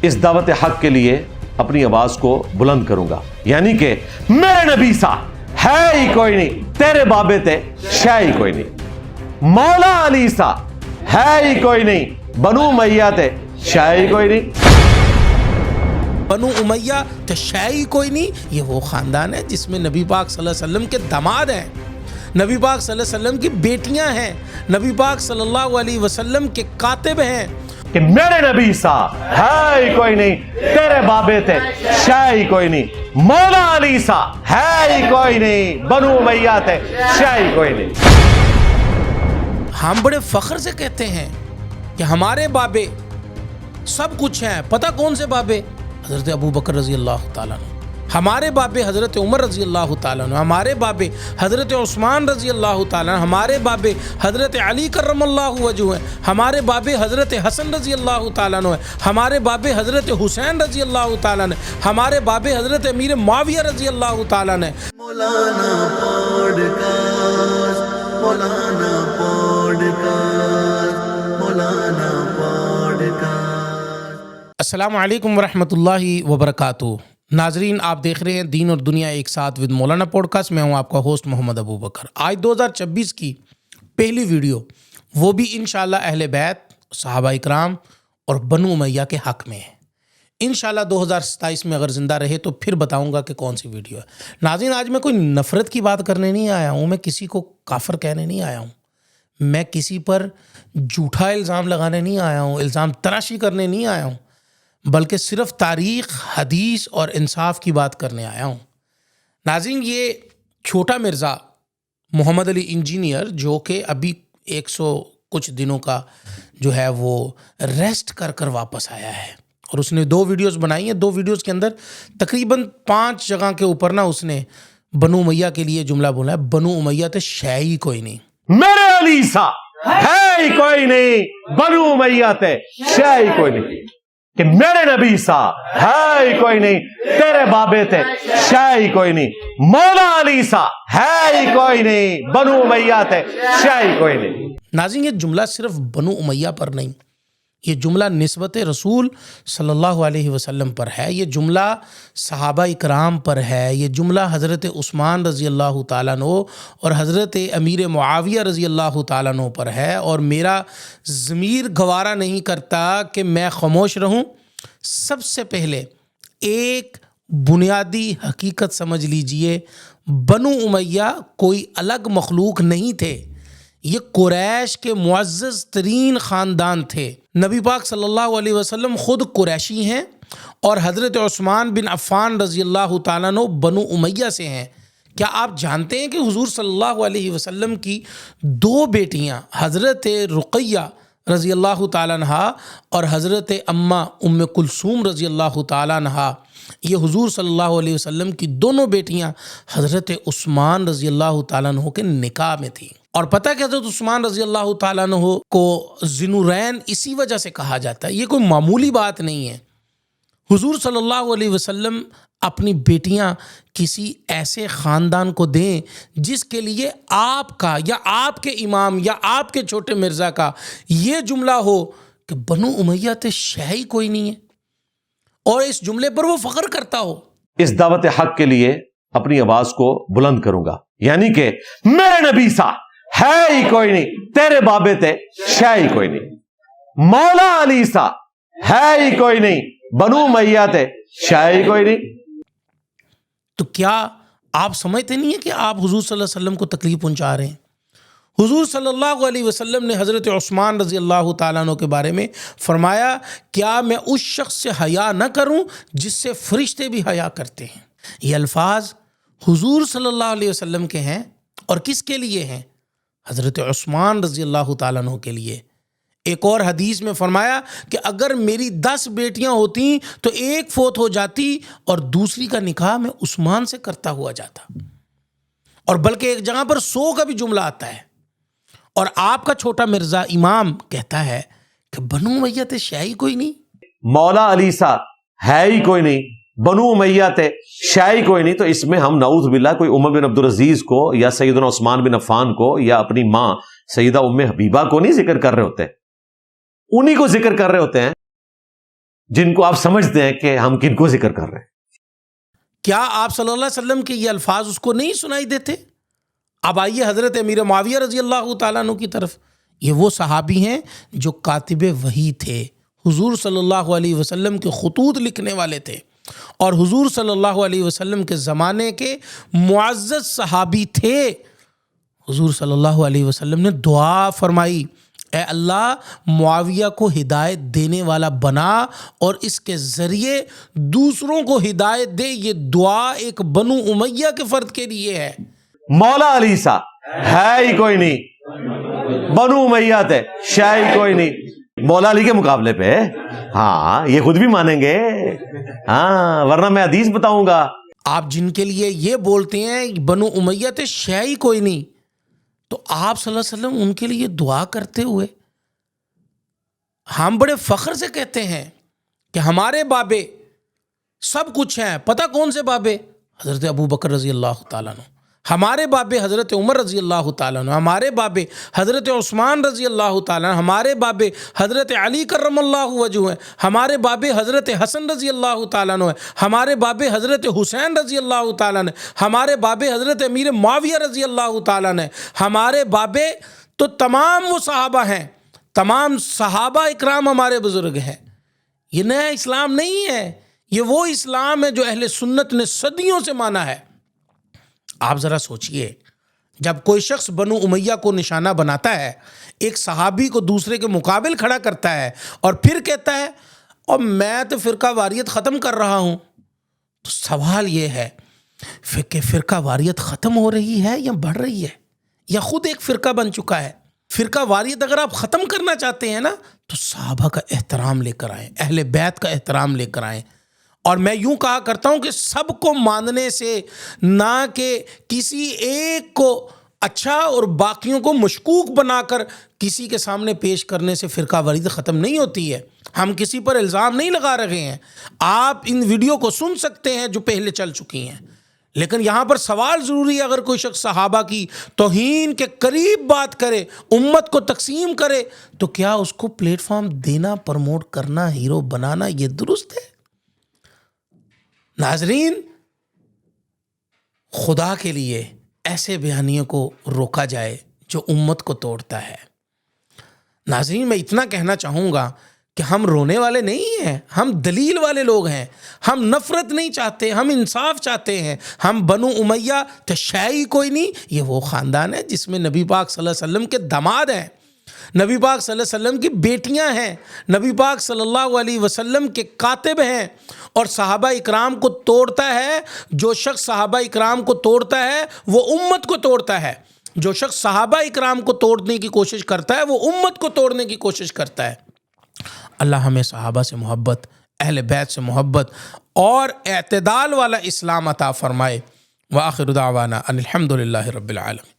اس دعوت حق کے لیے اپنی آواز کو بلند کروں گا، یعنی کہ میرے نبی سا ہے ہی کوئی نہیں، تیرے بابے تے شے ہی کوئی نہیں، مولا علی سا ہے ہی کوئی نہیں، بنو امیہ تے شے ہی کوئی نہیں۔ بنو امیہ تے شے ہی کوئی نہیں، یہ وہ خاندان ہے جس میں نبی پاک صلی اللہ علیہ وسلم کے داماد ہیں، نبی پاک صلی اللہ علیہ وسلم کی بیٹیاں ہیں، نبی پاک صلی اللہ علیہ وسلم کے کاتب ہیں۔ کہ میرے نبی سا ہے ہی کوئی نہیں، تیرے بابے تے شے ہی کوئی نہیں، مولا علی سا ہے ہی کوئی نہیں، بنو امیہ تے شے ہی کوئی نہیں۔ ہم بڑے فخر سے کہتے ہیں کہ ہمارے بابے سب کچھ ہیں۔ پتہ کون سے بابے؟ حضرت ابو بکر رضی اللہ تعالیٰ عنہ، ہمارے بابے حضرت عمر رضی اللہ تعالیٰ عنہ، ہمارے بابے حضرت عثمان رضی اللہ تعالیٰ عنہ، ہمارے بابے حضرت علی کرم اللہ وجہہ ہیں، ہمارے بابے حضرت حسن رضی اللہ تعالیٰ عنہ ہیں، ہمارے بابے حضرت حسین رضی اللہ تعالیٰ عنہ، ہمارے بابے حضرت امیر معاویہ رضی اللہ تعالیٰ عنہ۔ مولانا پوڈکاسٹ، مولانا پوڈکاسٹ، مولانا پوڈکاسٹ۔ السلام علیکم ورحمۃ اللہ وبرکاتہ۔ ناظرین، آپ دیکھ رہے ہیں دین اور دنیا ایک ساتھ ود مولانا پوڈ کاسٹ۔ میں ہوں آپ کا ہوسٹ محمد ابو بکر۔ آج 2024 کی پہلی ویڈیو، وہ بھی انشاءاللہ اہل بیت، صحابہ اکرام اور بنو امیہ کے حق میں ہے۔ انشاءاللہ 2027 میں اگر زندہ رہے تو پھر بتاؤں گا کہ کون سی ویڈیو ہے۔ ناظرین، آج میں کوئی نفرت کی بات کرنے نہیں آیا ہوں، میں کسی کو کافر کہنے نہیں آیا ہوں، میں کسی پر جھوٹا الزام لگانے نہیں آیا ہوں، الزام تراشی کرنے نہیں آیا ہوں، بلکہ صرف تاریخ، حدیث اور انصاف کی بات کرنے آیا ہوں۔ ناظرین، یہ چھوٹا مرزا محمد علی انجینئر، جو کہ ابھی 100 کچھ دنوں کا جو ہے وہ ریسٹ کر واپس آیا ہے، اور اس نے 2 ویڈیوز بنائی ہیں۔ 2 ویڈیوز کے اندر تقریباً 5 جگہ کے اوپر نا اس نے بنو امیہ کے لیے جملہ بولا ہے، بنو امیہ تے شے ہی کوئی نہیں، میرے علی سا ہے ہی کوئی نہیں، بنو امیہ تے شے ہی کوئی نہیں، کہ میرے نبی سا ہے ہی کوئی نہیں، تیرے بابے تے شے ہی کوئی نہیں، مولا علی سا ہے ہی کوئی نہیں، بنو امیہ تے شے ہی کوئی نہیں۔ ناظرین، یہ جملہ صرف بنو امیہ پر نہیں، یہ جملہ نسبت رسول صلی اللہ علیہ وسلم پر ہے، یہ جملہ صحابہ اکرام پر ہے، یہ جملہ حضرت عثمان رضی اللہ تعالیٰ عنہ اور حضرت امیر معاویہ رضی اللہ تعالیٰ عنہ پر ہے، اور میرا ضمیر گوارا نہیں کرتا کہ میں خاموش رہوں۔ سب سے پہلے ایک بنیادی حقیقت سمجھ لیجئے، بنو امیہ کوئی الگ مخلوق نہیں تھے، یہ قریش کے معزز ترین خاندان تھے۔ نبی پاک صلی اللہ علیہ وسلم خود قریشی ہیں، اور حضرت عثمان بن عفان رضی اللہ تعالیٰ عنہ بنو امیہ سے ہیں۔ کیا آپ جانتے ہیں کہ حضور صلی اللہ علیہ وسلم کی 2 بیٹیاں حضرت رقیہ رضی اللہ تعالیٰ عنہ اور حضرت اماں ام کلثوم رضی اللہ تعالیٰ عنہ، یہ حضور صلی اللہ علیہ وسلم کی دونوں بیٹیاں حضرت عثمان رضی اللہ تعالیٰ عنہ کے نکاح میں تھیں؟ اور پتہ کہ حضرت عثمان رضی اللہ تعالیٰ عنہ کو ذنورین اسی وجہ سے کہا جاتا ہے، یہ کوئی معمولی بات نہیں ہے۔ حضور صلی اللہ علیہ وسلم اپنی بیٹیاں کسی ایسے خاندان کو دیں جس کے لیے آپ کا یا آپ کے امام یا آپ کے چھوٹے مرزا کا یہ جملہ ہو کہ بنو امیہ تے شے ہی کوئی نہیں ہے، اور اس جملے پر وہ فخر کرتا ہو۔ اس دعوت حق کے لیے اپنی آواز کو بلند کروں گا، یعنی کہ میرے نبی سا ہے ہی کوئی نہیں، تیرے بابے تے شے ہی کوئی نہیں، مولا علی سا ہے ہی کوئی نہیں، بنو امیہ تے شے ہی کوئی نہیں۔ تو کیا آپ سمجھتے نہیں ہیں کہ آپ حضور صلی اللہ علیہ وسلم کو تکلیف پہنچا رہے ہیں؟ حضور صلی اللہ علیہ وسلم نے حضرت عثمان رضی اللہ تعالیٰ عنہ کے بارے میں فرمایا، کیا میں اس شخص سے حیا نہ کروں جس سے فرشتے بھی حیا کرتے ہیں؟ یہ الفاظ حضور صلی اللہ علیہ وسلم کے ہیں، اور کس کے لیے ہیں؟ حضرت عثمان رضی اللہ تعالیٰ عنہ کے لیے۔ ایک اور حدیث میں فرمایا کہ اگر میری 10 بیٹیاں ہوتی تو ایک فوت ہو جاتی اور دوسری کا نکاح میں عثمان سے کرتا ہوا جاتا، اور بلکہ ایک جگہ پر 100 کا بھی جملہ آتا ہے، اور آپ کا چھوٹا مرزا امام کہتا ہے کہ بنو امیہ تے شے ہی کوئی نہیں، مولا علی سا ہے ہی کوئی نہیں، بنو امیہ تے شے ہی کوئی نہیں۔ تو اس میں ہم نعوذ باللہ کوئی عمر بن عبدالعزیز کو یا سیدنا عثمان بن عفان کو یا اپنی ماں سیدہ ام حبیبہ کو نہیں ذکر کر رہے ہوتے، انہی کو ذکر کر رہے ہوتے ہیں۔ جن کو آپ سمجھتے ہیں کہ ہم کن کو ذکر کر رہے ہیں. کیا آپ صلی اللہ علیہ وسلم کے یہ الفاظ اس کو نہیں سنائی دیتے؟ اب آئیے حضرت امیر معاویہ رضی اللہ تعالیٰ عنہ کی طرف. یہ وہ صحابی ہیں جو کاتب وحی تھے، حضور صلی اللہ علیہ وسلم کے خطوط لکھنے والے تھے، اور حضور صلی اللہ علیہ وسلم کے زمانے کے معزز صحابی تھے. حضور صلی اللہ علیہ وسلم نے دعا فرمائی، اے اللہ معاویہ کو ہدایت دینے والا بنا اور اس کے ذریعے دوسروں کو ہدایت دے. یہ دعا ایک بنو امیہ کے فرد کے لیے ہے. مولا علی سا ہے ہی کوئی نہیں، بنو امیہ تھے شے ہی کوئی نہیں مولا علی کے مقابلے پہ. ہاں یہ خود بھی مانیں گے، ہاں ورنہ میں حدیث بتاؤں گا. آپ جن کے لیے یہ بولتے ہیں بنو امیہ تھے شے ہی کوئی نہیں، تو آپ صلی اللہ علیہ وسلم ان کے لیے دعا کرتے ہوئے ہم بڑے فخر سے کہتے ہیں کہ ہمارے بابے سب کچھ ہیں. پتہ کون سے بابے؟ حضرت ابو بکر رضی اللہ تعالیٰ عنہ. ہمارے بابے حضرت عمر رضی اللہ تعالیٰ عنہ. ہمارے بابے حضرت عثمان رضی اللہ تعالیٰ عنہ. ہمارے بابے حضرت علی کرم اللہ وجہہ ہیں. ہمارے بابے حضرت حسن رضی اللہ تعالیٰ عنہ ہیں. ہمارے بابے حضرت حسین رضی اللہ تعالیٰ عنہ. ہمارے بابے حضرت امیر معاویہ رضی اللہ تعالیٰ عنہ. ہمارے بابے تو تمام وہ صحابہ ہیں، تمام صحابہ اکرام ہمارے بزرگ ہیں. یہ نیا اسلام نہیں ہے، یہ وہ اسلام ہے جو اہل سنت نے صدیوں سے مانا ہے. آپ ذرا سوچئے، جب کوئی شخص بنو امیہ کو نشانہ بناتا ہے، ایک صحابی کو دوسرے کے مقابل کھڑا کرتا ہے اور پھر کہتا ہے اور میں تو فرقہ واریت ختم کر رہا ہوں، تو سوال یہ ہے کہ فرقہ واریت ختم ہو رہی ہے یا بڑھ رہی ہے، یا خود ایک فرقہ بن چکا ہے؟ فرقہ واریت اگر آپ ختم کرنا چاہتے ہیں نا تو صحابہ کا احترام لے کر آئیں، اہل بیت کا احترام لے کر آئیں. اور میں یوں کہا کرتا ہوں کہ سب کو ماننے سے، نہ کہ کسی ایک کو اچھا اور باقیوں کو مشکوک بنا کر کسی کے سامنے پیش کرنے سے فرقہ واریت ختم نہیں ہوتی ہے. ہم کسی پر الزام نہیں لگا رہے ہیں. آپ ان ویڈیو کو سن سکتے ہیں جو پہلے چل چکی ہیں، لیکن یہاں پر سوال ضروری ہے، اگر کوئی شخص صحابہ کی توہین کے قریب بات کرے، امت کو تقسیم کرے، تو کیا اس کو پلیٹ فارم دینا، پروموٹ کرنا، ہیرو بنانا یہ درست ہے؟ ناظرین، خدا کے لیے ایسے بیانیوں کو روکا جائے جو امت کو توڑتا ہے. ناظرین، میں اتنا کہنا چاہوں گا کہ ہم رونے والے نہیں ہیں، ہم دلیل والے لوگ ہیں. ہم نفرت نہیں چاہتے، ہم انصاف چاہتے ہیں. ہم بنو امیہ تو شے کوئی نہیں، یہ وہ خاندان ہے جس میں نبی پاک صلی اللہ علیہ وسلم کے داماد ہیں، نبی پاک صلی اللہ علیہ وسلم کی بیٹیاں ہیں، نبی پاک صلی اللہ علیہ وسلم کے کاتب ہیں. اور صحابہ اکرام کو توڑتا ہے، جو شخص صحابہ اکرام کو توڑتا ہے وہ امت کو توڑتا ہے. جو شخص صحابہ اکرام کو توڑنے کی کوشش کرتا ہے وہ امت کو توڑنے کی کوشش کرتا ہے. اللہ ہمیں صحابہ سے محبت، اہل بیت سے محبت اور اعتدال والا اسلام عطا فرمائے. وآخر دعوانا ان الحمد للہ رب العالمین.